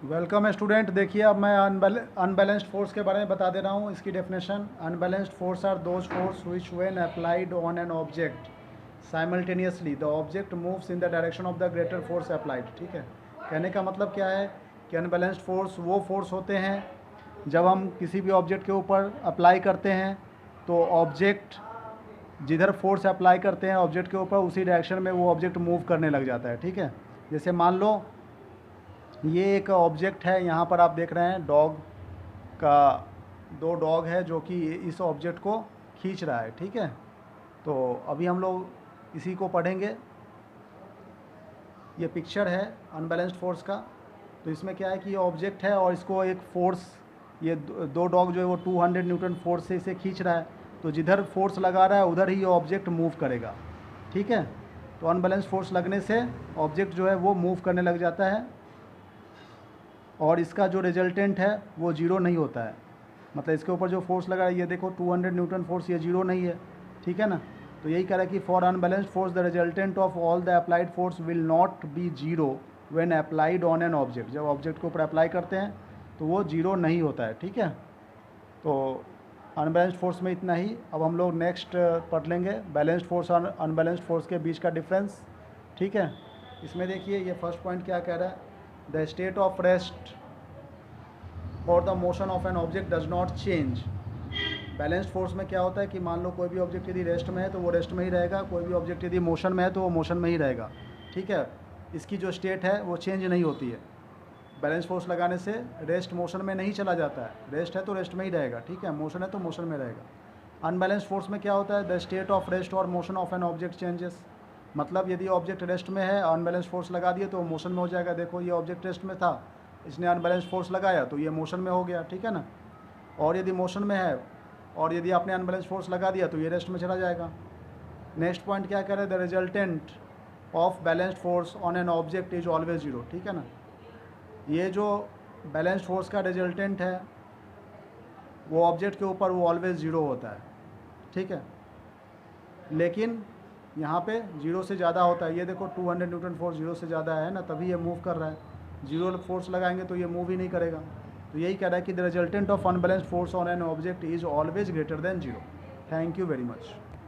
Welcome student. देखिए अब मैं अनबैलेंस्ड फोर्स के बारे में बता दे रहा हूँ। इसकी definition: unbalanced force are those force which when applied on an object simultaneously the object moves in the direction of the greater force applied. ठीक है, कहने का मतलब क्या है कि अनबैलेंस्ड फोर्स वो फोर्स होते हैं जब हम किसी भी ऑब्जेक्ट के ऊपर अप्लाई करते हैं तो ऑब्जेक्ट जिधर फोर्स अप्लाई करते हैं ऑब्जेक्ट के ऊपर उसी डायरेक्शन में वो ऑब्जेक्ट मूव करने लग जाता है। ठीक है, जैसे मान लो ये एक ऑब्जेक्ट है, यहाँ पर आप देख रहे हैं डॉग का दो डॉग है जो कि इस ऑब्जेक्ट को खींच रहा है। ठीक है, तो अभी हम लोग इसी को पढ़ेंगे। ये पिक्चर है अनबैलेंस्ड फोर्स का। तो इसमें क्या है कि ये ऑब्जेक्ट है और इसको एक फोर्स, ये दो डॉग जो है वो 200 न्यूटन फोर्स से इसे खींच रहा है। तो जिधर फोर्स लगा रहा है उधर ही ये ऑब्जेक्ट मूव करेगा। ठीक है, तो अनबैलेंस्ड फोर्स लगने से ऑब्जेक्ट जो है वो मूव करने लग जाता है और इसका जो रिजल्टेंट है वो जीरो नहीं होता है। मतलब इसके ऊपर जो फोर्स लगा है, ये देखो 200 न्यूटन फोर्स, ये जीरो नहीं है। ठीक है ना, तो यही कह रहा है कि for unbalanced force the resultant of all the applied force will not be zero when applied on an object. जब ऑब्जेक्ट के ऊपर अप्लाई करते हैं तो वो जीरो नहीं होता है। ठीक है, तो अनबैलेंस्ड फोर्स में इतना ही। अब हम लोग नेक्स्ट पढ़ लेंगे बैलेंस्ड फोर्स और अनबैलेंस्ड फोर्स के बीच का डिफरेंस। ठीक है, इसमें देखिए ये फर्स्ट पॉइंट क्या कह रहा है: द स्टेट ऑफ रेस्ट और the motion of an object does not change. Balanced force में क्या होता है कि मान लो कोई भी ऑब्जेक्ट यदि रेस्ट में है तो वो रेस्ट में ही रहेगा, कोई भी ऑब्जेक्ट यदि मोशन में है तो वो मोशन में ही रहेगा। ठीक है, इसकी जो स्टेट है वो चेंज नहीं होती है। बैलेंस फोर्स लगाने से रेस्ट मोशन में नहीं चला जाता है, रेस्ट है तो रेस्ट में ही रहेगा। ठीक है, मोशन है तो मोशन में रहेगा। अनबैलेंस्ड फोर्स में क्या होता है: द स्टेट ऑफ रेस्ट और motion of an object changes. मतलब यदि ऑब्जेक्ट रेस्ट में है, अनबैलेंस फोर्स लगा दिए तो मोशन में हो जाएगा। देखो ये ऑब्जेक्ट रेस्ट में था, इसने अनबैलेंस फोर्स लगाया तो ये मोशन में हो गया। ठीक है ना, और यदि मोशन में है और यदि आपने अनबैलेंस फोर्स लगा दिया तो ये रेस्ट में चला जाएगा। नेक्स्ट पॉइंट क्या कह रहे हैं: the resultant of balanced force on an object is always zero. ठीक है ना, ये जो बैलेंस्ड फोर्स का रिजल्टेंट है वो ऑब्जेक्ट के ऊपर वो ऑलवेज ज़ीरो होता है। ठीक है, लेकिन यहाँ पे जीरो से ज़्यादा होता है। ये देखो 200 न्यूटन फोर्स जीरो से ज़्यादा है ना, तभी ये मूव कर रहा है। जीरो फोर्स लगाएंगे तो ये मूव ही नहीं करेगा। तो यही कह रहा है कि the resultant of unbalanced force on an object is always greater than zero. Thank you very much.